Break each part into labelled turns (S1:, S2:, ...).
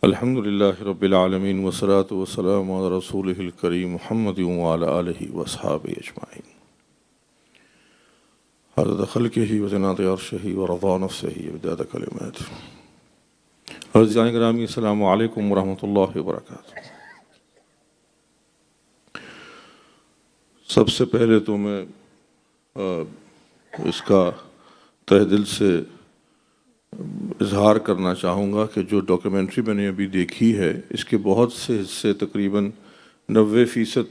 S1: الحمدللہ رب العالمین والصلاة والسلام علی رسولہ الکریم محمد وعلی آلہ واصحابہ اجمعین عدد خلقہ وزنات عرشہ ورضا نفسہ ومداد کلماتہ۔ عزیزان گرامی، السلام علیکم ورحمۃ اللہ وبرکاتہ۔ سب سے پہلے تو میں اس کا تہ دل سے اظہار کرنا چاہوں گا کہ جو ڈاکیومنٹری میں نے ابھی دیکھی ہے اس کے بہت سے حصے، تقریباً 90%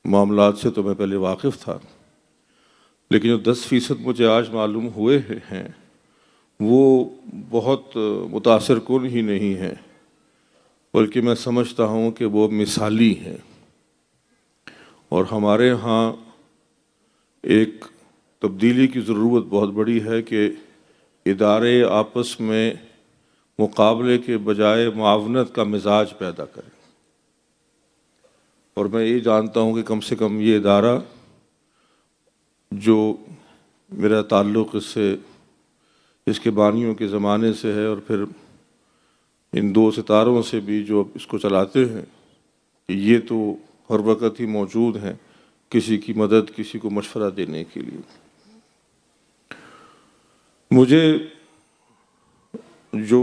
S1: معاملات سے تو میں پہلے واقف تھا، لیکن جو 10% مجھے آج معلوم ہوئے ہیں وہ بہت متاثر کن ہی نہیں ہیں، بلکہ میں سمجھتا ہوں کہ وہ مثالی ہیں۔ اور ہمارے ہاں ایک تبدیلی کی ضرورت بہت بڑی ہے کہ ادارے آپس میں مقابلے کے بجائے معاونت کا مزاج پیدا کریں۔ اور میں یہ جانتا ہوں کہ کم سے کم یہ ادارہ جو میرا تعلق اس کے بانیوں کے زمانے سے ہے، اور پھر ان 2 ستاروں سے بھی جو اس کو چلاتے ہیں، یہ تو ہر وقت ہی موجود ہیں کسی کی مدد، کسی کو مشورہ دینے کے لیے۔ مجھے جو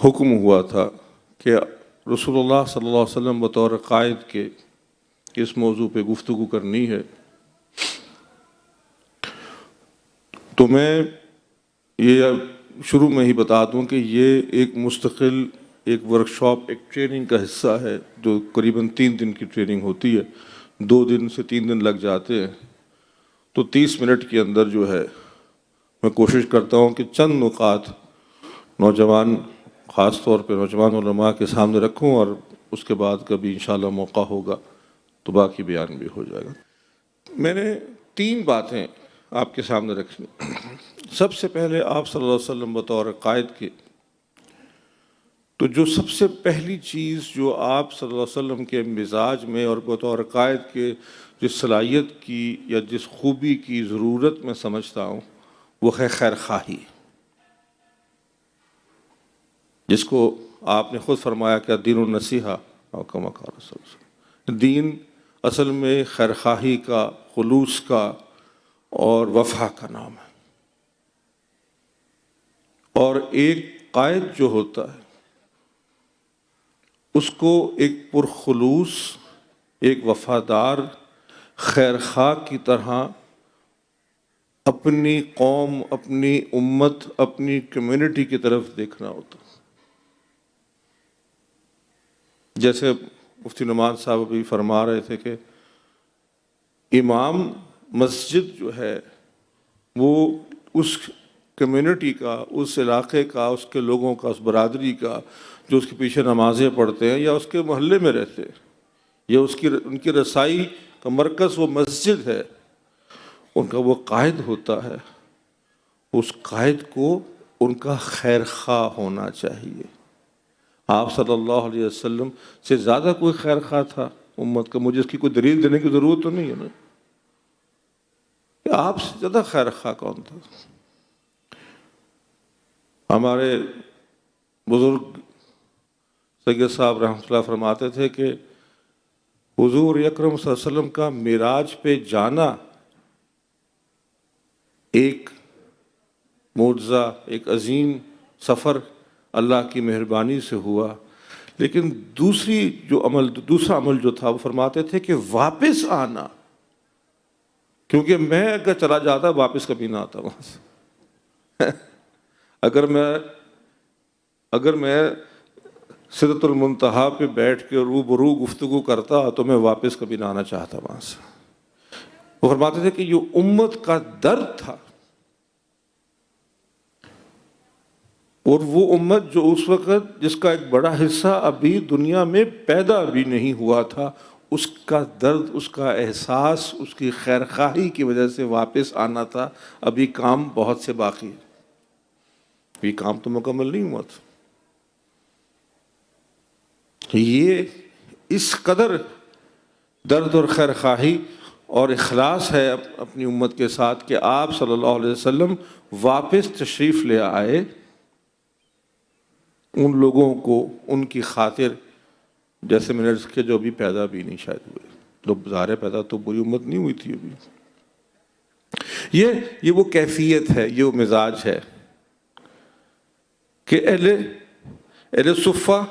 S1: حکم ہوا تھا کہ رسول اللہ صلی اللہ علیہ وسلم بطور قائد کے اس موضوع پہ گفتگو کرنی ہے، تو میں یہ شروع میں ہی بتا دوں کہ یہ ایک مستقل ایک ورکشاپ، ایک ٹریننگ کا حصہ ہے جو قریباً 3 دن کی ٹریننگ ہوتی ہے، 2 دن سے 3 دن لگ جاتے ہیں۔ تو 30 منٹ کے اندر جو ہے میں کوشش کرتا ہوں کہ چند نکات نوجوان، خاص طور پہ نوجوان علماء کے سامنے رکھوں، اور اس کے بعد کبھی انشاءاللہ موقع ہوگا تو باقی بیان بھی ہو جائے گا۔ میں نے 3 باتیں آپ کے سامنے رکھی۔ سب سے پہلے آپ صلی اللہ علیہ وسلم بطور قائد کے، تو جو سب سے پہلی چیز جو آپ صلی اللہ علیہ وسلم کے مزاج میں اور بطور قائد کے جس صلاحیت کی یا جس خوبی کی ضرورت میں سمجھتا ہوں وہ ہے خیر خواہی، جس کو آپ نے خود فرمایا کہ دین النصیحہ او کما قال رسول اللہ صلی اللہ علیہ وسلم۔ دین اصل میں خیر خواہی کا، خلوص کا اور وفا کا نام ہے۔ اور ایک قائد جو ہوتا ہے اس کو ایک پرخلوص، ایک وفادار خیر خواہ کی طرح اپنی قوم، اپنی امت، اپنی کمیونٹی کی طرف دیکھنا ہوتا۔ جیسے مفتی نعمان صاحب بھی فرما رہے تھے کہ امام مسجد جو ہے وہ اس کمیونٹی کا، اس علاقے کا، اس کے لوگوں کا، اس برادری کا جو اس کے پیچھے نمازیں پڑھتے ہیں یا اس کے محلے میں رہتے ہیں، یا ان کی رسائی کا مرکز وہ مسجد ہے، ان کا وہ قائد ہوتا ہے۔ اس قائد کو ان کا خیر خواہ ہونا چاہیے۔ آپ صلی اللہ علیہ وسلم سے زیادہ کوئی خیر خواہ تھا امت کا؟ مجھے اس کی کوئی دلیل دینے کی ضرورت تو نہیں ہے نا کہ آپ سے زیادہ خیر خواہ کون تھا؟ ہمارے بزرگ سید صاحب رحمۃ اللہ فرماتے تھے کہ حضور اکرم صلی اللہ علیہ وسلم کا معراج پہ جانا ایک معجزہ، ایک عظیم سفر اللہ کی مہربانی سے ہوا، لیکن دوسرا عمل جو تھا وہ فرماتے تھے کہ واپس آنا، کیونکہ میں اگر چلا جاتا واپس کبھی نہ آتا وہاں سے۔ اگر میں سدرۃ المنتہا پہ بیٹھ کے روبرو گفتگو کرتا تو میں واپس کبھی نہ آنا چاہتا وہاں سے۔ وہ فرماتے تھے کہ یہ امت کا درد تھا، اور وہ امت جو اس وقت جس کا ایک بڑا حصہ ابھی دنیا میں پیدا بھی نہیں ہوا تھا، اس کا درد، اس کا احساس، اس کی خیر خواہی کی وجہ سے واپس آنا تھا۔ ابھی کام بہت سے باقی ہے، ابھی کام تو مکمل نہیں ہوا تھا۔ یہ اس قدر درد اور خیر خواہی اور اخلاص ہے اپنی امت کے ساتھ کہ آپ صلی اللہ علیہ وسلم واپس تشریف لے آئے ان لوگوں کو ان کی خاطر، جیسے میں نے عرض کیا جو ابھی پیدا بھی نہیں شاید ہوئے، لوگ ظاہر پیدا تو پوری امت نہیں ہوئی تھی ابھی۔ یہ وہ کیفیت ہے، یہ وہ مزاج ہے کہ اہل صفہ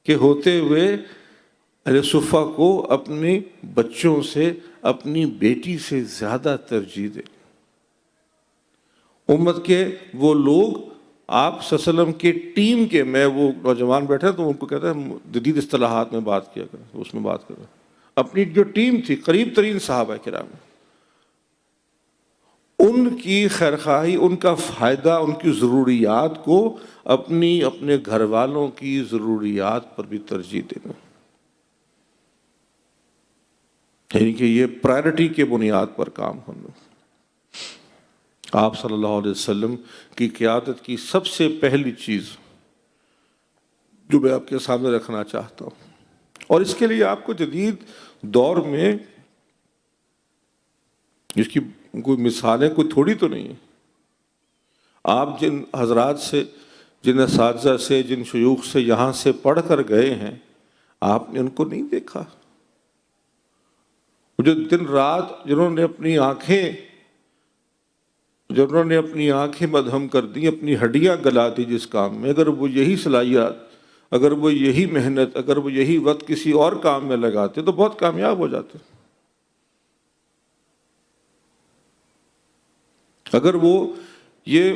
S1: کے ہوتے ہوئے اہل صفہ کو اپنے بچوں سے، اپنی بیٹی سے زیادہ ترجیح دے۔ امت کے وہ لوگ آپ صلی اللہ علیہ وسلم کی ٹیم کے، میں وہ نوجوان بیٹھے تو ان کو کہتا ہے جدید اصطلاحات میں بات کیا کریں، اس میں بات کریں، اپنی جو ٹیم تھی قریب ترین صحابہ کرام، ان کی خیرخواہی، ان کا فائدہ، ان کی ضروریات کو اپنے گھر والوں کی ضروریات پر بھی ترجیح دینا، یعنی کہ یہ پرائرٹی کے بنیاد پر کام ہونا۔ آپ صلی اللہ علیہ وسلم کی قیادت کی سب سے پہلی چیز جو میں آپ کے سامنے رکھنا چاہتا ہوں، اور اس کے لیے آپ کو جدید دور میں جس کی کوئی مثالیں کوئی تھوڑی تو نہیں ہیں، آپ جن حضرات سے، جن اساتذہ سے، جن شیوخ سے یہاں سے پڑھ کر گئے ہیں، آپ نے ان کو نہیں دیکھا، جو دن رات جنہوں نے اپنی آنکھیں مدھم کر دی، اپنی ہڈیاں گلا دی جس کام میں، اگر وہ یہی صلاحیت، اگر وہ یہی محنت، اگر وہ یہی وقت کسی اور کام میں لگاتے تو بہت کامیاب ہو جاتے۔ اگر وہ یہ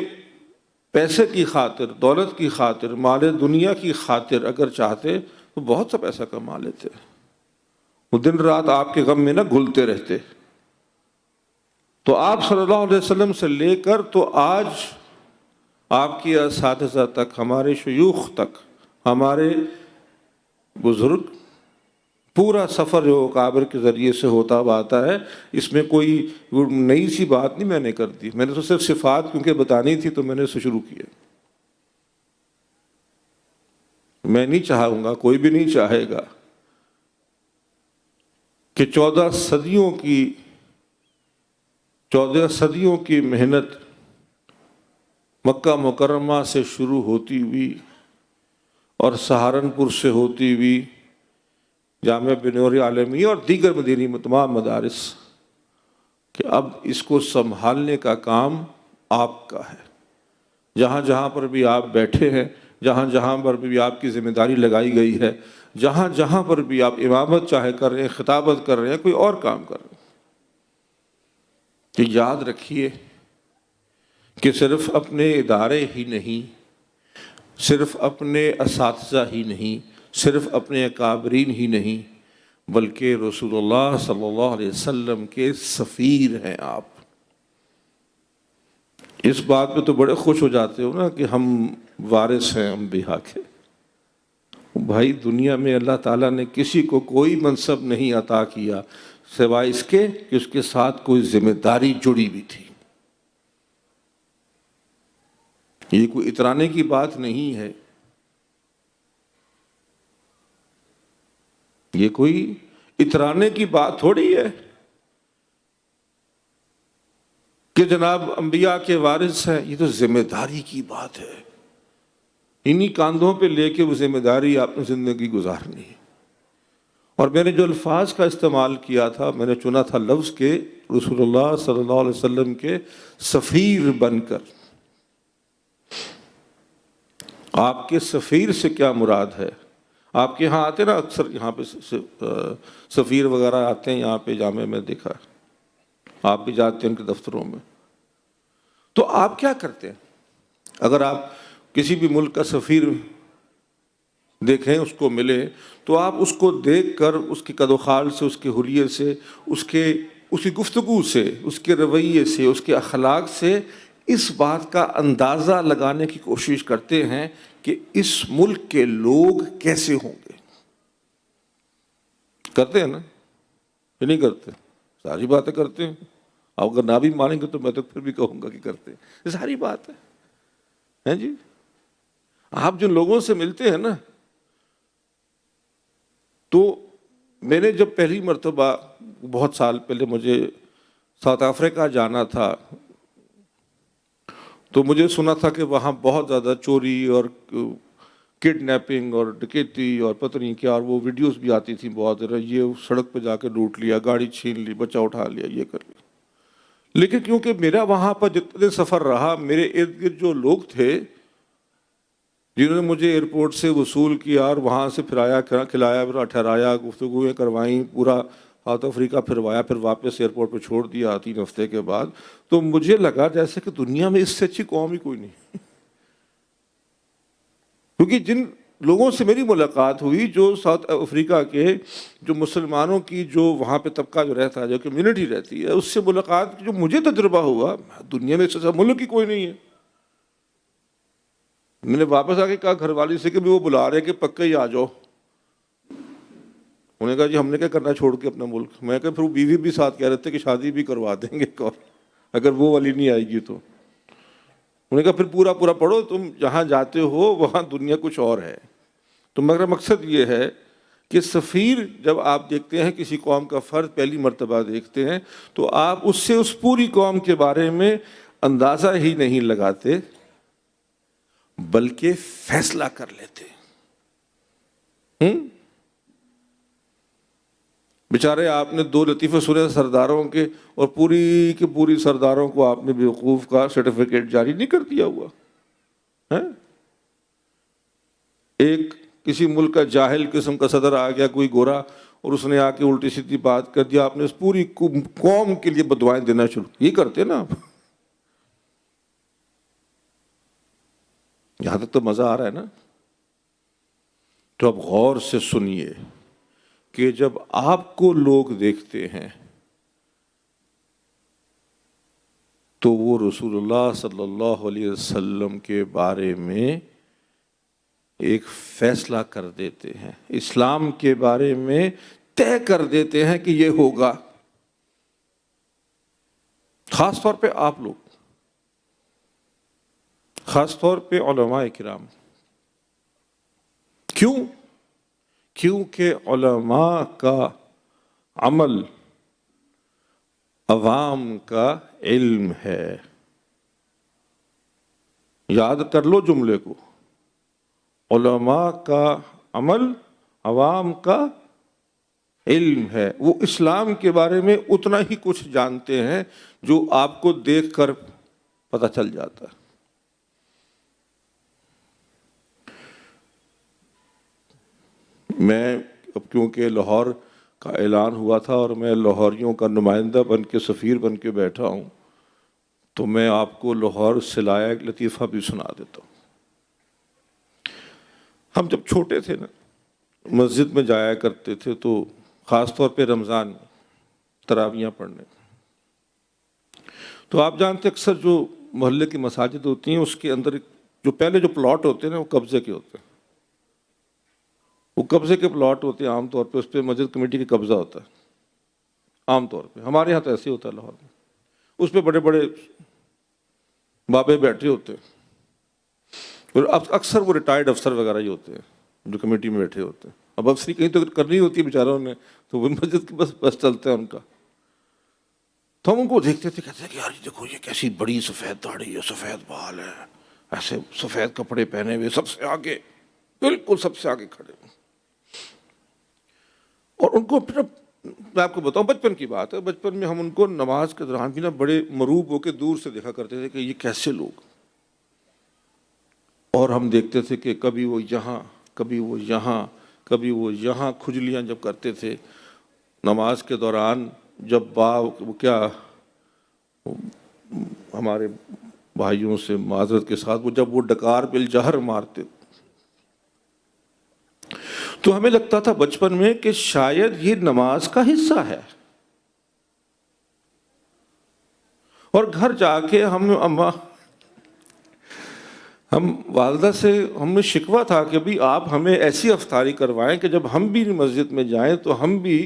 S1: پیسے کی خاطر، دولت کی خاطر، مال دنیا کی خاطر اگر چاہتے تو بہت سا پیسہ کما لیتے، وہ دن رات آپ کے غم میں نہ گھلتے رہتے۔ تو آپ صلی اللہ علیہ وسلم سے لے کر تو آج آپ کی اساتذہ تک، ہمارے شیوخ تک، ہمارے بزرگ، پورا سفر جو اکابر کے ذریعے سے ہوتا ہوا آتا ہے، اس میں کوئی نئی سی بات نہیں میں نے کر دی، میں نے تو صرف صفات کیونکہ بتانی تھی تو میں نے اسے شروع کیا۔ میں نہیں چاہوں گا، کوئی بھی نہیں چاہے گا کہ 14 صدیوں کی محنت مکہ مکرمہ سے شروع ہوتی ہوئی اور سہارنپور سے ہوتی ہوئی جامعہ بنور عالمیہ اور دیگر مدینی تمام مدارس، کہ اب اس کو سنبھالنے کا کام آپ کا ہے۔ جہاں جہاں پر بھی آپ بیٹھے ہیں، جہاں جہاں پر بھی آپ کی ذمہ داری لگائی گئی ہے، جہاں جہاں پر بھی آپ امامت چاہے کر رہے ہیں، خطابت کر رہے ہیں، کوئی اور کام کر رہے ہیں، کہ یاد رکھیے کہ صرف اپنے ادارے ہی نہیں، صرف اپنے اساتذہ ہی نہیں، صرف اپنے اکابرین ہی نہیں، بلکہ رسول اللہ صلی اللہ علیہ وسلم کے سفیر ہیں آپ۔ اس بات پہ تو بڑے خوش ہو جاتے ہو نا کہ ہم وارث ہیں انبیاء کے۔ بھائی دنیا میں اللہ تعالیٰ نے کسی کو کوئی منصب نہیں عطا کیا سوائے اس کے کہ اس کے ساتھ کوئی ذمہ داری جڑی ہوئی تھی۔ یہ کوئی اترانے کی بات نہیں ہے، یہ کوئی اترانے کی بات تھوڑی ہے کہ جناب انبیاء کے وارث ہیں، یہ تو ذمہ داری کی بات ہے، انہی کاندھوں پہ لے کے وہ ذمہ داری آپ نے زندگی گزارنی ہے۔ اور میں نے جو الفاظ کا استعمال کیا تھا، میں نے چنا تھا لفظ کے رسول اللہ صلی اللہ علیہ وسلم کے سفیر بن کر۔ آپ کے سفیر سے کیا مراد ہے؟ آپ کے یہاں آتے نا اکثر، یہاں پہ سفیر وغیرہ آتے ہیں یہاں پہ، جامعہ میں دیکھا ہے، آپ بھی جاتے ہیں ان کے دفتروں میں، تو آپ کیا کرتے ہیں؟ اگر آپ کسی بھی ملک کا سفیر دیکھیں، اس کو ملے، تو آپ اس کو دیکھ کر اس کی قد و خال سے، اس کے حلیے سے، اس کی گفتگو سے، اس کے رویے سے، اس کے اخلاق سے اس بات کا اندازہ لگانے کی کوشش کرتے ہیں کہ اس ملک کے لوگ کیسے ہوں گے۔ کرتے ہیں نا؟ یہ نہیں کرتے؟ ساری باتیں کرتے ہیں۔ آپ اگر نہ بھی مانیں گے تو میں تو پھر بھی کہوں گا کہ کرتے ہیں، یہ ساری بات ہے جی۔ آپ جن لوگوں سے ملتے ہیں نا، تو میں نے جب پہلی مرتبہ بہت سال پہلے مجھے ساؤتھ افریقہ جانا تھا تو مجھے سنا تھا کہ وہاں بہت زیادہ چوری اور کڈنیپنگ اور ڈکیتی اور پتہ نہیں کیا، اور وہ ویڈیوز بھی آتی تھیں بہت زیادہ، یہ سڑک پہ جا کے لوٹ لیا، گاڑی چھین لی، بچہ اٹھا لیا، یہ کر لیا. لیکن کیونکہ میرا وہاں پر جتنے سفر رہا، میرے ارد گرد جو لوگ تھے جنہوں نے مجھے ایئرپورٹ سے وصول کیا اور وہاں سے پھرایا کھلایا ٹھہرایا، گفتگویں کروائیں، پورا ساؤتھ افریقہ پھروایا، پھر واپس ایئرپورٹ پہ چھوڑ دیا 3 ہفتے کے بعد، تو مجھے لگا جیسے کہ دنیا میں اس سے اچھی قوم ہی کوئی نہیں. کیونکہ جن لوگوں سے میری ملاقات ہوئی، جو ساؤتھ افریقہ کے جو مسلمانوں کی جو وہاں پہ طبقہ جو رہتا ہے، جو کمیونٹی رہتی ہے، اس سے ملاقات جو مجھے تجربہ ہوا، دنیا میں اس سے ملک ہی کوئی نہیں ہے. میں نے واپس آ کے کہا گھر والی سے کہ بھی وہ بلا رہے کہ پکا ہی آ جاؤ. انہوں نے کہا جی ہم نے کیا کرنا چھوڑ کے اپنا ملک. میں کہا پھر وہ بیوی بھی ساتھ کہہ رہے تھے کہ شادی بھی کروا دیں گے اور اگر وہ والی نہیں آئے گی تو. انہوں نے کہا پھر پورا پڑھو، تم جہاں جاتے ہو وہاں دنیا کچھ اور ہے. تو میرا مقصد یہ ہے کہ سفیر جب آپ دیکھتے ہیں کسی قوم کا فرد پہلی مرتبہ دیکھتے ہیں تو آپ اس سے اس پوری قوم کے بارے میں اندازہ ہی نہیں لگاتے بلکہ فیصلہ کر لیتے. بیچارے آپ نے 2 لطیفے سنے سرداروں کے، اور پوری کی پوری سرداروں کو آپ نے بیوقوف کا سرٹیفکیٹ جاری نہیں کر دیا ہوا. ایک کسی ملک کا جاہل قسم کا صدر آ گیا کوئی گورا، اور اس نے آ کے الٹی سیدھی بات کر دیا، آپ نے اس پوری قوم کے لیے بدوائیں دینا شروع. یہ کرتے نا آپ. یہاں تک تو مزہ آ رہا ہے نا. تو اب غور سے سنیے کہ جب آپ کو لوگ دیکھتے ہیں تو وہ رسول اللہ صلی اللہ علیہ وسلم کے بارے میں ایک فیصلہ کر دیتے ہیں، اسلام کے بارے میں طے کر دیتے ہیں کہ یہ ہوگا. خاص طور پہ آپ لوگ، خاص طور پہ علماء کرام. کیوں؟ کیونکہ علماء کا عمل عوام کا علم ہے. یاد کر لو جملے کو، علماء کا عمل عوام کا علم ہے. وہ اسلام کے بارے میں اتنا ہی کچھ جانتے ہیں جو آپ کو دیکھ کر پتہ چل جاتا ہے. میں اب کیونکہ لاہور کا اعلان ہوا تھا اور میں لاہوریوں کا نمائندہ بن کے سفیر بن کے بیٹھا ہوں، تو میں آپ کو لاہور سے لایا ایک لطیفہ بھی سنا دیتا ہوں. ہم جب چھوٹے تھے نا، مسجد میں جایا کرتے تھے، تو خاص طور پہ رمضان میں تراویحاں پڑھنے. تو آپ جانتے اکثر جو محلے کی مساجد ہوتی ہیں اس کے اندر جو پہلے جو پلاٹ ہوتے ہیں نا وہ قبضے کے ہوتے ہیں. وہ قبضے کے پلاٹ ہوتے ہیں، عام طور پہ اس پہ مسجد کمیٹی کا قبضہ ہوتا ہے. عام طور پہ ہمارے یہاں تو ایسے ہی ہوتا ہے لاہور میں. اس پہ بڑے بڑے بابے بیٹھے ہوتے ہیں، اور اکثر وہ ریٹائرڈ افسر وغیرہ ہی ہوتے ہیں جو کمیٹی میں بیٹھے ہوتے ہیں. اب افسری کہیں تو کرنی ہوتی ہے بیچاروں نے، تو وہ مسجد کی بس چلتے ہیں ان کا. تو ہم ان کو دیکھتے تھے، کہتے ہیں کہ یار دیکھو یہ کیسی بڑی سفید داڑھی ہے، سفید بال ہے، ایسے سفید کپڑے پہنے ہوئے، سب سے آگے، بالکل سب سے آگے کھڑے. اور ان کو پھر میں آپ کو بتاؤں بچپن کی بات ہے، بچپن میں ہم ان کو نماز کے دوران بھی نا بڑے مروب ہو کے دور سے دیکھا کرتے تھے کہ یہ کیسے لوگ. اور ہم دیکھتے تھے کہ کبھی وہ یہاں، کبھی وہ یہاں، کبھی وہ یہاں کھجلیاں جب کرتے تھے نماز کے دوران. جب کیا ہمارے بھائیوں سے معذرت کے ساتھ، وہ جب وہ ڈکار بالجہر مارتے تو ہمیں لگتا تھا بچپن میں کہ شاید یہ نماز کا حصہ ہے. اور گھر جا کے ہم والدہ سے ہمیں شکوہ تھا کہ بھی آپ ہمیں ایسی افطاری کروائیں کہ جب ہم بھی مسجد میں جائیں تو ہم بھی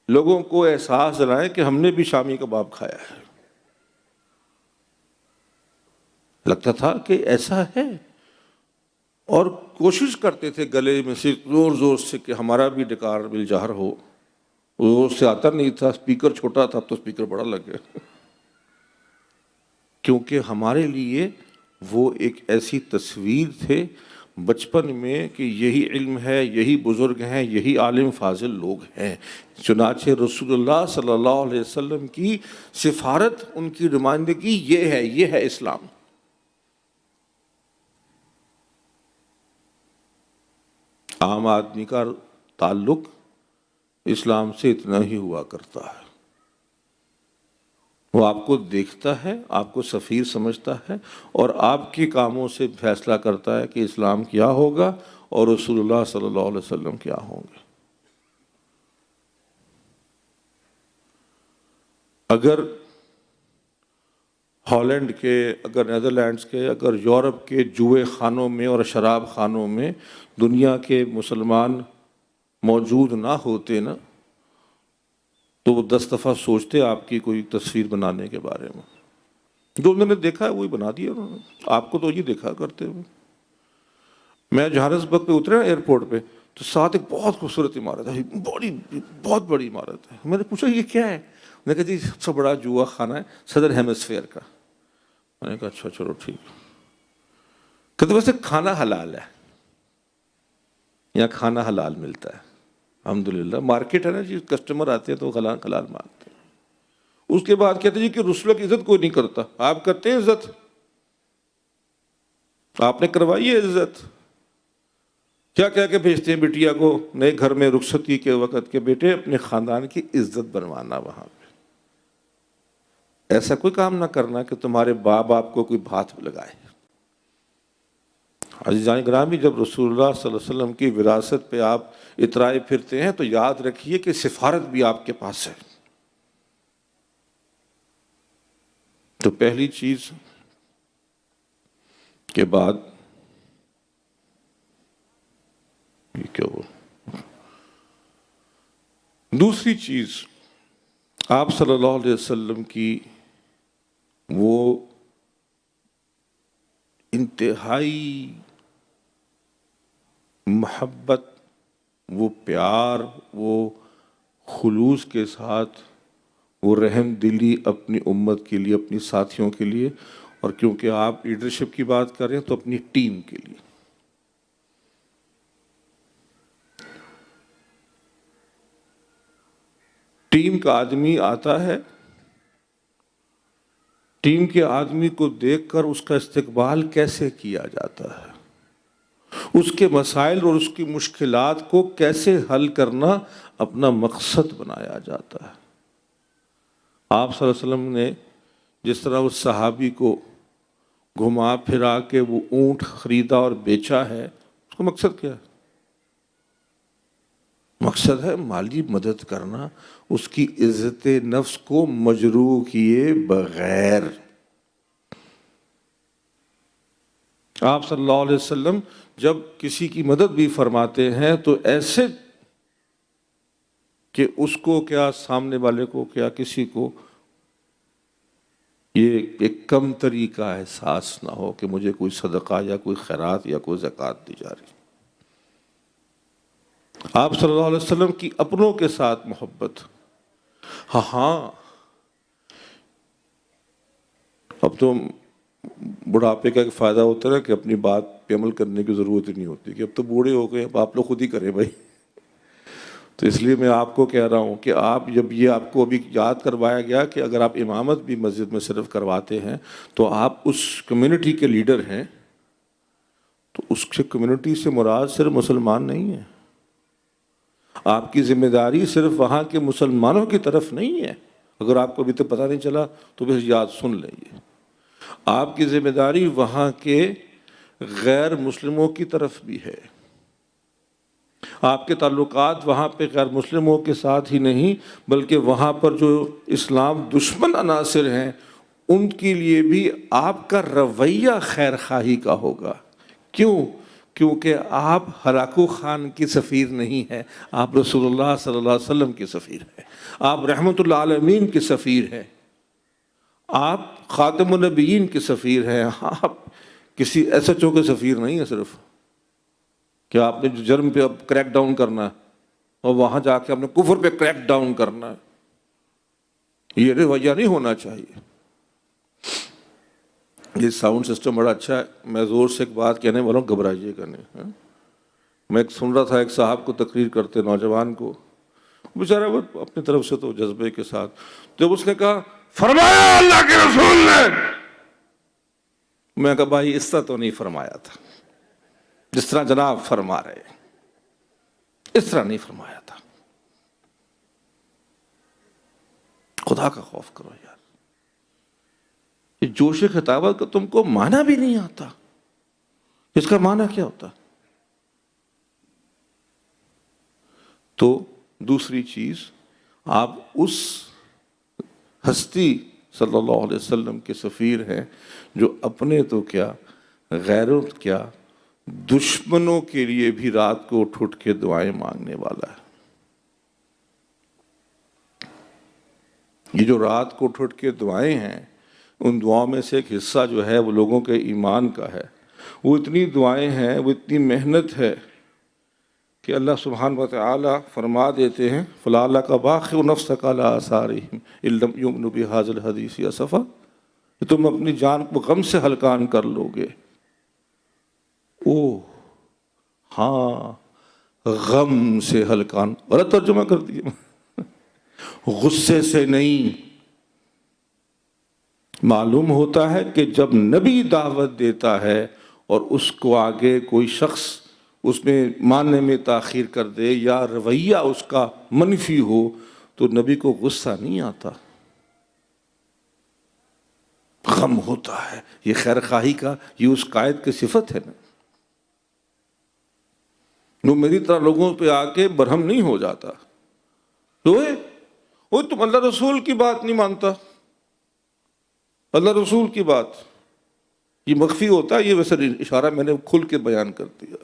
S1: لوگوں کو احساس دلائیں کہ ہم نے بھی شامی کباب کھایا ہے. لگتا تھا کہ ایسا ہے. اور کوشش کرتے تھے گلے میں سے زور زور سے کہ ہمارا بھی ڈکار بالجہر ہو. زور سے آتا نہیں تھا، اسپیکر چھوٹا تھا تو اسپیکر بڑا لگ گیا. کیونکہ ہمارے لیے وہ ایک ایسی تصویر تھے بچپن میں کہ یہی علم ہے، یہی بزرگ ہیں، یہی عالم فاضل لوگ ہیں. چنانچہ رسول اللہ صلی اللہ علیہ وسلم کی سفارت، ان کی نمائندگی یہ ہے اسلام. عام آدمی کا تعلق اسلام سے اتنا ہی ہوا کرتا ہے. وہ آپ کو دیکھتا ہے، آپ کو سفیر سمجھتا ہے اور آپ کے کاموں سے فیصلہ کرتا ہے کہ اسلام کیا ہوگا اور رسول اللہ صلی اللہ علیہ وسلم کیا ہوں گے. اگر ہالینڈ کے، اگر نیدرلینڈز کے، اگر یورپ کے جوئے خانوں میں اور شراب خانوں میں دنیا کے مسلمان موجود نہ ہوتے نا، تو وہ 10 دفعہ سوچتے آپ کی کوئی تصویر بنانے کے بارے میں. جو انہوں نے دیکھا ہے وہی بنا دیا انہوں نے. آپ کو تو یہ دیکھا کرتے ہوئے. میں جوہانسبرگ پہ اترا ایئرپورٹ پہ تو ساتھ ایک بہت خوبصورت عمارت ہے، بہت بڑی عمارت ہے. میں نے پوچھا یہ کیا ہے؟ میں نے کہا جی سب سے بڑا جوا خانہ ہے صدر ہیمسفیئر کا. میں نے کہا اچھا چلو ٹھیک. کہتے ویسے کھانا حلال ہے، یہاں کھانا حلال ملتا ہے الحمدللہ. مارکیٹ ہے نا جی، کسٹمر آتے ہیں تو حلال مانگتے ہیں. اس کے بعد کہتے ہیں جی کہ رسول کی عزت کوئی نہیں کرتا. آپ کرتے ہیں عزت؟ آپ نے کروائی ہے عزت؟ کیا کہہ کے بھیجتے ہیں بٹیا کو نئے گھر میں رخصتی کے وقت کے بیٹے اپنے خاندان کی عزت بنوانا وہاں پہ. ایسا کوئی کام نہ کرنا کہ تمہارے باپ آپ کو کوئی بات لگائے. عزیزان گرامی، جب رسول اللہ صلی اللہ علیہ وسلم کی وراثت پہ آپ اترائے پھرتے ہیں تو یاد رکھیے کہ سفارت بھی آپ کے پاس ہے. تو پہلی چیز کے بعد یہ کیا ہوا؟ دوسری چیز، آپ صلی اللہ علیہ وسلم کی وہ انتہائی محبت، وہ پیار، وہ خلوص کے ساتھ وہ رحم دلی اپنی امت کے لیے، اپنی ساتھیوں کے لیے، اور کیونکہ آپ لیڈرشپ کی بات کر رہے ہیں تو اپنی ٹیم کے لیے. ٹیم کا آدمی آتا ہے، ٹیم کے آدمی کو دیکھ کر اس کا استقبال کیسے کیا جاتا ہے، اس کے مسائل اور اس کی مشکلات کو کیسے حل کرنا اپنا مقصد بنایا جاتا ہے. آپ صلی اللہ علیہ وسلم نے جس طرح اس صحابی کو گھما پھرا کے وہ اونٹ خریدا اور بیچا ہے، اس کا مقصد کیا ہے؟ مقصد ہے مالی مدد کرنا، اس کی عزت نفس کو مجروح کیے بغیر. آپ صلی اللہ علیہ وسلم جب کسی کی مدد بھی فرماتے ہیں تو ایسے کہ اس کو کیا، سامنے والے کو کیا، کسی کو یہ ایک کم تری کا احساس نہ ہو کہ مجھے کوئی صدقہ یا کوئی خیرات یا کوئی زکوٰۃ دی جا رہی. آپ صلی اللہ علیہ وسلم کی اپنوں کے ساتھ محبت. ہاں اب تو بڑھاپے کا ایک فائدہ ہوتا ہے کہ اپنی بات پہ عمل کرنے کی ضرورت ہی نہیں ہوتی کہ اب تو بوڑھے ہو گئے، اب آپ لوگ خود ہی کریں بھائی. تو اس لیے میں آپ کو کہہ رہا ہوں کہ آپ جب یہ آپ کو ابھی یاد کروایا گیا کہ اگر آپ امامت بھی مسجد میں صرف کرواتے ہیں تو آپ اس کمیونٹی کے لیڈر ہیں، تو اس کمیونٹی سے مراد صرف مسلمان نہیں ہے. آپ کی ذمہ داری صرف وہاں کے مسلمانوں کی طرف نہیں ہے. اگر آپ کو ابھی تک پتہ نہیں چلا تو بس یاد سن لیں، آپ کی ذمہ داری وہاں کے غیر مسلموں کی طرف بھی ہے. آپ کے تعلقات وہاں پہ غیر مسلموں کے ساتھ ہی نہیں بلکہ وہاں پر جو اسلام دشمن عناصر ہیں ان کے لیے بھی آپ کا رویہ خیر خواہی کا ہوگا. کیوں؟ کیونکہ آپ ہلاکو خان کی سفیر نہیں ہیں، آپ رسول اللہ صلی اللہ علیہ وسلم کی سفیر ہیں، آپ رحمت اللہ عالمین کی سفیر ہیں، آپ خاتم النبیین کی سفیر ہیں. آپ کسی ایس ایچ او کے سفیر نہیں ہیں صرف. کہ آپ نے جو جرم پہ اب کریک ڈاؤن کرنا ہے اور وہاں جا کے آپ نے کفر پہ کریک ڈاؤن کرنا ہے، یہ رویہ نہیں ہونا چاہیے۔ یہ ساؤنڈ سسٹم بڑا اچھا ہے، میں زور سے ایک بات کہنے والا ہوں، گھبرائیے گا نہیں۔ میں سن رہا تھا ایک صاحب کو تقریر کرتے، نوجوان کو، بیچارہ وہ اپنی طرف سے تو جذبے کے ساتھ، جب اس نے کہا فرمایا اللہ کے رسول نے، میں کہا بھائی اس طرح تو نہیں فرمایا تھا جس طرح جناب فرما رہے، اس طرح نہیں فرمایا تھا۔ خدا کا خوف کرو یار، یہ جوش خطابت کا تم کو معنی بھی نہیں آتا، اس کا معنی کیا ہوتا؟ تو دوسری چیز، آپ اس ہستی صلی اللہ علیہ وسلم کے سفیر ہیں جو اپنے تو کیا، غیروں کیا، دشمنوں کے لیے بھی رات کو اٹھ اٹھ کے دعائیں مانگنے والا ہے۔ یہ جو رات کو اٹھ اٹھ کے دعائیں ہیں، ان دعاؤں میں سے ایک حصہ جو ہے وہ لوگوں کے ایمان کا ہے۔ وہ اتنی دعائیں ہیں، وہ اتنی محنت ہے کہ اللہ سبحانہ وتعالی فرما دیتے ہیں فَلَعَلَّكَ بَاخِعٌ نَفْسَكَ عَلَىٰ آثَارِهِمْ إِن لَّمْ يُؤْمِنُوا بِهَٰذَا الْحَدِيثِ أَسَفًا، کہ تم اپنی جان کو غم سے ہلکان کر لو گے۔ ہاں، غم سے ہلکان، غلط ترجمہ کر دیا، غصے سے نہیں۔ معلوم ہوتا ہے کہ جب نبی دعوت دیتا ہے اور اس کو آگے کوئی شخص اس میں ماننے میں تاخیر کر دے یا رویہ اس کا منفی ہو تو نبی کو غصہ نہیں آتا، غم ہوتا ہے۔ یہ خیر خواہی کا، یہ اس قائد کی صفت ہے نا۔ وہ میری طرح لوگوں پہ آ کے برہم نہیں ہو جاتا، وہ تم اللہ رسول کی بات نہیں مانتا، اللہ رسول کی بات، یہ مخفی ہوتا ہے، یہ ویسے اشارہ میں نے کھل کے بیان کر دیا۔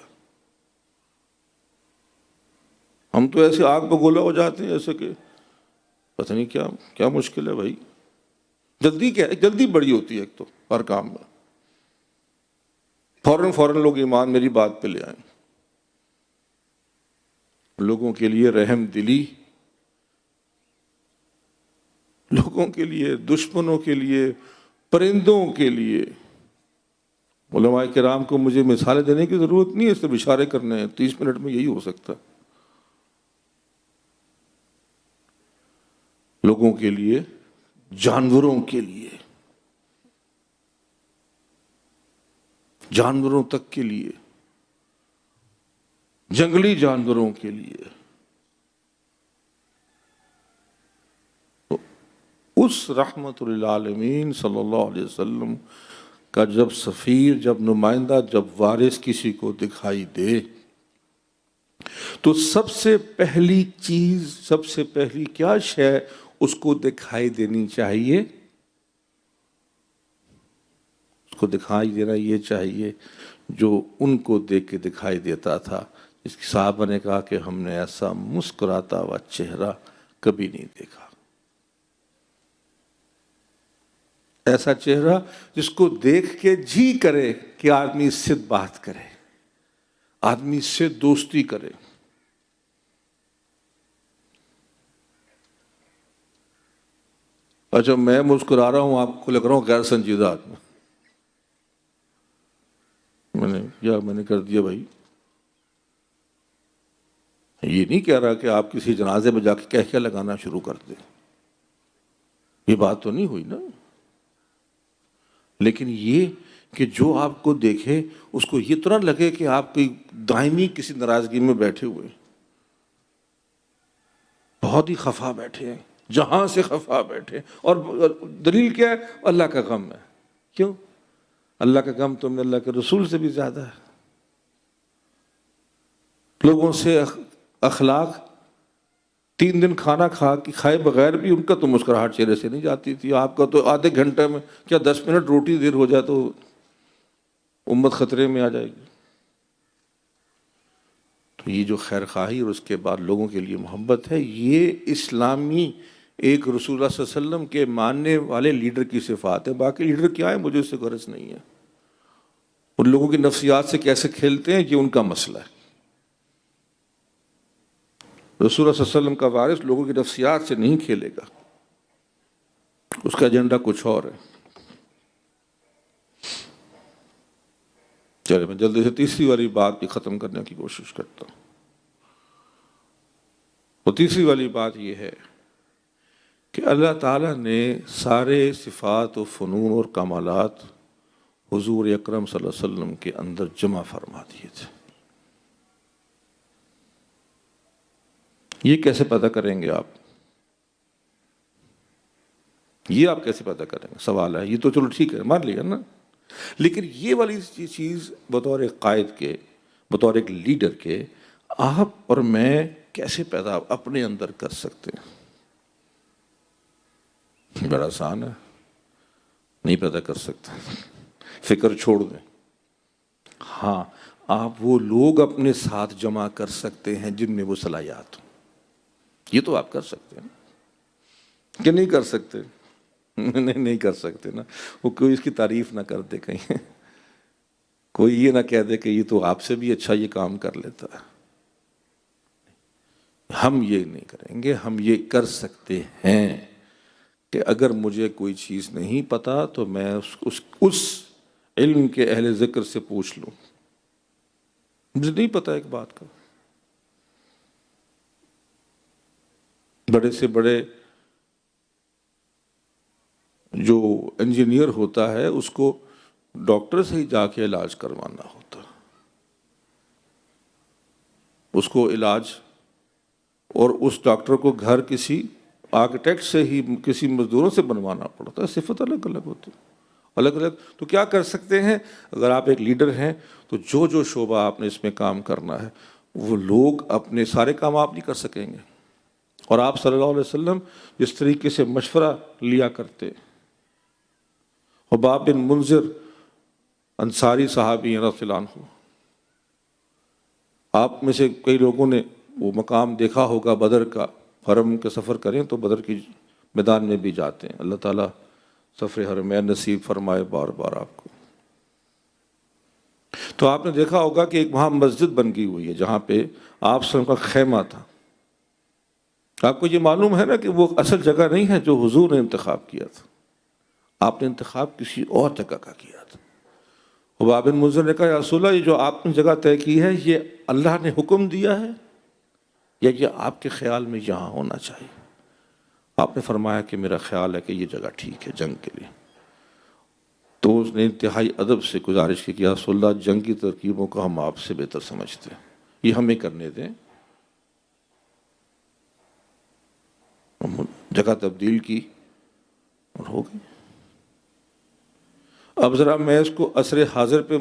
S1: ہم تو ایسے آگ پہ گولا ہو جاتے ہیں ایسے کہ پتہ نہیں کیا مشکل ہے بھائی۔ جلدی کیا ہے، جلدی بڑی ہوتی ہے ایک تو ہر کام میں، فوراً لوگ ایمان میری بات پہ لے آئیں۔ لوگوں کے لیے رحم دلی، لوگوں کے لیے، دشمنوں کے لیے، پرندوں کے لیے۔ علماء کرام کو مجھے مثالیں دینے کی ضرورت نہیں ہے، صرف اشارے کرنے ہیں، 30 منٹ میں یہی ہو سکتا ہے۔ لوگوں کے لیے، جانوروں کے لیے، جانوروں تک کے لیے، جنگلی جانوروں کے لیے۔ تو اس رحمت للعالمین صلی اللہ علیہ وسلم کا جب سفیر، جب نمائندہ، جب وارث کسی کو دکھائی دے تو سب سے پہلی چیز، سب سے پہلی کیا شے اس کو دکھائی دینی چاہیے؟ اس کو دکھائی دینا یہ چاہیے جو ان کو دیکھ کے دکھائی دیتا تھا۔ اس کی صحابہ نے کہا کہ ہم نے ایسا مسکراتا ہوا چہرہ کبھی نہیں دیکھا، ایسا چہرہ جس کو دیکھ کے جی کرے کہ آدمی اس سے بات کرے، آدمی اس سے دوستی کرے۔ اچھا میں مسکرا رہا ہوں، آپ کو لگ رہا ہوں غیر سنجیدہ آدمی، میں نے کر دیا بھائی۔ یہ نہیں کہہ رہا کہ آپ کسی جنازے میں جا کے کہہ لگانا شروع کر دیں، یہ بات تو نہیں ہوئی نا۔ لیکن یہ کہ جو آپ کو دیکھے اس کو یہ تو نہ لگے کہ آپ کوئی دائمی کسی ناراضگی میں بیٹھے ہوئے، بہت ہی خفا بیٹھے ہیں، جہاں سے خفا بیٹھے، اور دلیل کیا ہے؟ اللہ کا غم ہے۔ کیوں؟ اللہ کا غم تم نے اللہ کے رسول سے بھی زیادہ ہے۔ لوگوں سے اخلاق، 3 دن کھانا کھائے بغیر بھی ان کا تو مسکراہٹ چہرے سے نہیں جاتی تھی، آپ کا تو آدھے گھنٹے میں کیا 10 منٹ روٹی دیر ہو جائے تو امت خطرے میں آ جائے گی۔ تو یہ جو خیر خواہی اور اس کے بعد لوگوں کے لیے محبت ہے، یہ اسلامی ایک رسول اللہ صلی اللہ علیہ وسلم کے ماننے والے لیڈر کی صفات ہے۔ باقی لیڈر کیا ہے مجھے اس سے غرض نہیں ہے، ان لوگوں کی نفسیات سے کیسے کھیلتے ہیں یہ ان کا مسئلہ ہے۔ رسول اللہ صلی اللہ علیہ وسلم کا وارث لوگوں کی نفسیات سے نہیں کھیلے گا، اس کا ایجنڈا کچھ اور ہے۔ چلے میں جلدی سے تیسری والی بات بھی ختم کرنے کی کوشش کرتا ہوں۔ وہ تیسری والی بات یہ ہے کہ اللہ تعالیٰ نے سارے صفات و فنون اور کمالات حضور اکرم صلی اللہ علیہ وسلم کے اندر جمع فرما دیے تھے۔ یہ کیسے پتہ کریں گے آپ؟ یہ آپ کیسے پتہ کریں گے؟ سوال ہے۔ یہ تو چلو ٹھیک ہے، مان لیا نا، لیکن یہ والی چیز بطور ایک قائد کے، بطور ایک لیڈر کے، آپ اور میں کیسے پیدا اپنے اندر کر سکتے ہیں؟ بڑا آسان ہے، نہیں پیدا کر سکتے، فکر چھوڑ دیں۔ ہاں، آپ وہ لوگ اپنے ساتھ جمع کر سکتے ہیں جن میں وہ صلاحیات ہوں، یہ تو آپ کر سکتے ہیں کہ نہیں کر سکتے؟ نہیں کر سکتے نا۔ وہ کوئی اس کی تعریف نہ کر دے کہیں، کوئی یہ نہ کہہ دے کہ یہ تو آپ سے بھی اچھا یہ کام کر لیتا ہے۔ ہم یہ نہیں کریں گے، ہم یہ کر سکتے ہیں کہ اگر مجھے کوئی چیز نہیں پتا تو میں اس علم کے اہل ذکر سے پوچھ لوں۔ مجھے نہیں پتا ایک بات کا، بڑے سے بڑے جو انجینئر ہوتا ہے اس کو ڈاکٹر سے ہی جا کے علاج کروانا ہوتا، اس کو علاج، اور اس ڈاکٹر کو گھر کسی آرکیٹیکٹ سے ہی، کسی مزدوروں سے بنوانا پڑتا ہے۔ صفت الگ الگ ہوتی ہے، الگ الگ۔ تو کیا کر سکتے ہیں؟ اگر آپ ایک لیڈر ہیں تو جو شعبہ آپ نے اس میں کام کرنا ہے، وہ لوگ اپنے سارے کام آپ نہیں کر سکیں گے، اور آپ صلی اللہ علیہ وسلم جس طریقے سے مشورہ لیا کرتے، حباب بن منذر انصاری صحابی رضی اللہ عنہ، آپ میں سے کئی لوگوں نے وہ مقام دیکھا ہوگا بدر کا، حرم کے سفر کریں تو بدر کی میدان میں بھی جاتے ہیں۔ اللہ تعالیٰ سفر حرمین نصیب فرمائے بار بار آپ کو۔ تو آپ نے دیکھا ہوگا کہ ایک وہاں مسجد بن گئی ہوئی ہے جہاں پہ آپ صلی اللہ علیہ وسلم کا خیمہ تھا۔ آپ کو یہ معلوم ہے نا کہ وہ اصل جگہ نہیں ہے جو حضور نے انتخاب کیا تھا، آپ نے انتخاب کسی اور جگہ کا کیا تھا۔ حباب بن منذر نے کہا یا رسول اللہ، یہ جو آپ نے جگہ طے کی ہے یہ اللہ نے حکم دیا ہے یا یہ آپ کے خیال میں یہاں ہونا چاہیے؟ آپ نے فرمایا کہ میرا خیال ہے کہ یہ جگہ ٹھیک ہے جنگ کے لیے۔ تو اس نے انتہائی ادب سے گزارش کی کہ یا رسول اللہ، جنگ کی ترکیبوں کو ہم آپ سے بہتر سمجھتے ہیں، یہ ہمیں کرنے دیں۔ جگہ تبدیل کی اور ہو گئی۔ اب ذرا میں اس کو عصر حاضر پہ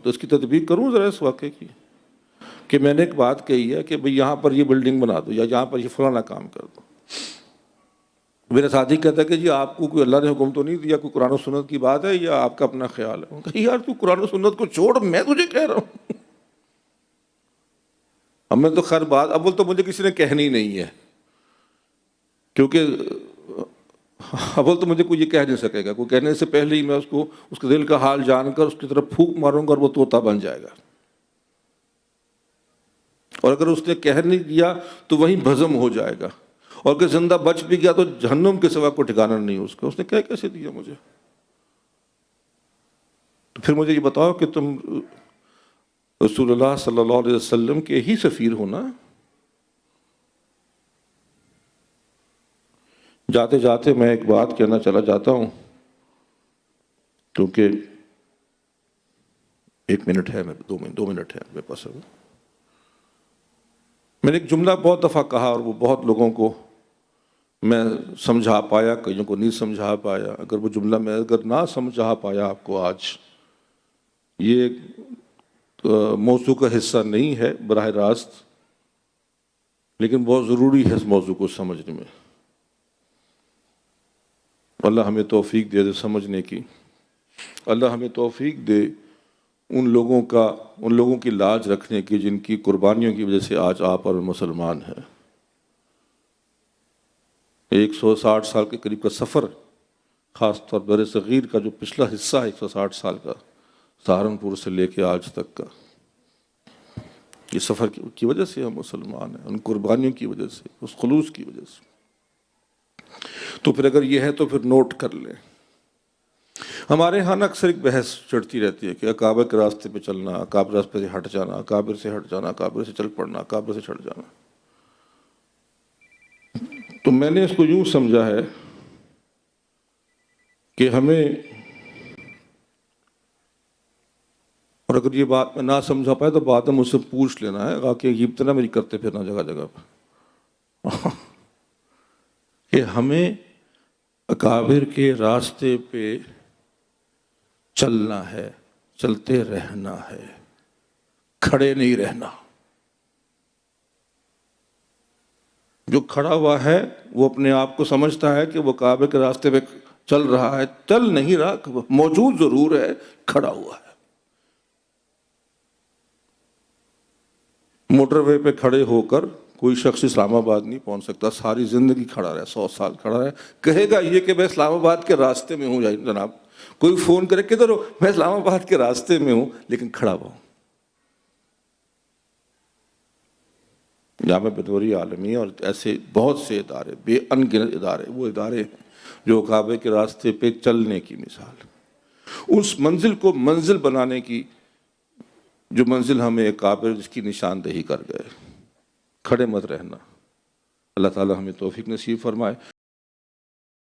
S1: اس کی تطبیق کروں ذرا اس واقعے کی، کہ میں نے ایک بات کہی ہے کہ بھئی یہاں پر یہ بلڈنگ بنا دو یا یہاں پر یہ فلانا کام کر دو۔ میرا ساتھی کہتا ہے کہ جی آپ کو کوئی اللہ نے حکم تو نہیں دیا، کوئی قرآن و سنت کی بات ہے یا آپ کا اپنا خیال ہے؟ کہ یار تو قرآن و سنت کو چھوڑ، میں تجھے کہہ رہا ہوں۔ ہمیں تو خیر بات اول تو مجھے کسی نے کہنی نہیں ہے، کیونکہ اول تو مجھے کوئی یہ کہہ نہیں سکے گا، کوئی کہنے سے پہلے ہی میں اس کے دل کا حال جان کر اس کی طرف پھونک ماروں گا اور وہ طوطا بن جائے گا، اور اگر اس نے کہہ نہیں دیا تو وہیں بھزم ہو جائے گا، اور کہ زندہ بچ بھی گیا تو جہنم کے سوا کو ٹھکانا نہیں اس کا۔ اس نے کہہ کیسے دیا مجھے؟ تو پھر مجھے یہ بتاؤ کہ تم رسول اللہ صلی اللہ علیہ وسلم کے ہی سفیر ہو نا۔ جاتے جاتے میں ایک بات کہنا چلا جاتا ہوں، کیونکہ 1 منٹ ہے، 2 منٹ ہے میرے پاس۔ میں نے ایک جملہ بہت دفعہ کہا اور وہ بہت لوگوں کو میں سمجھا پایا، کئیوں کو نہیں سمجھا پایا۔ اگر وہ جملہ میں اگر نہ سمجھا پایا آپ کو آج، یہ موضوع کا حصہ نہیں ہے براہ راست، لیکن بہت ضروری ہے اس موضوع کو سمجھنے میں۔ اللہ ہمیں توفیق دے سمجھنے کی، اللہ ہمیں توفیق دے ان لوگوں کی لاج رکھنے کی جن کی قربانیوں کی وجہ سے آج آپ اور مسلمان ہیں۔ 160 سال کے قریب کا سفر، خاص طور پر بر صغیر کا جو پچھلا حصہ ہے 160 سال کا، سہارنپور سے لے کے آج تک کا، یہ سفر کی وجہ سے ہم مسلمان ہیں، ان قربانیوں کی وجہ سے، اس خلوص کی وجہ سے۔ تو پھر اگر یہ ہے تو پھر نوٹ کر لیں۔ ہمارے ہاں اکثر ایک بحث چڑھتی رہتی ہے کہ اکابر کے راستے پہ چلنا، اکابر راستے سے ہٹ جانا، اکابر سے ہٹ جانا، اکابر سے چل پڑنا، اکابر سے چھٹ جانا۔ تو میں نے اس کو یوں سمجھا ہے کہ ہمیں، اور اگر یہ بات میں نہ سمجھا پائے تو بعد میں مجھ سے پوچھ لینا ہے کہ یہ ابتدا میری کرتے پھرنا جگہ جگہ پہ کہ ہمیں اکابر کے راستے پہ چلنا ہے، چلتے رہنا ہے، کھڑے نہیں رہنا۔ جو کھڑا ہوا ہے وہ اپنے آپ کو سمجھتا ہے کہ وہ کعبے کے راستے پہ چل رہا ہے، چل نہیں رہا، موجود ضرور ہے، کھڑا ہوا ہے۔ موٹر وے پہ کھڑے ہو کر کوئی شخص اسلام آباد نہیں پہنچ سکتا، ساری زندگی کھڑا رہے، 100 سال کھڑا رہے، کہے گا یہ کہ میں اسلام آباد کے راستے میں ہوں جناب۔ کوئی فون کرے کدھر ہو، میں اسلام آباد کے راستے میں ہوں لیکن کھڑا ہوا ہوں۔ جامعہ بدوری عالمیہ اور ایسے بہت سے ادارے، بے ان گنت ادارے، وہ ادارے ہیں جو کعبے کے راستے پہ چلنے کی مثال، اس منزل کو منزل بنانے کی، جو منزل ہمیں اکابر جس کی نشاندہی کر گئے۔ کھڑے مت رہنا۔ اللہ تعالی ہمیں توفیق نصیب فرمائے۔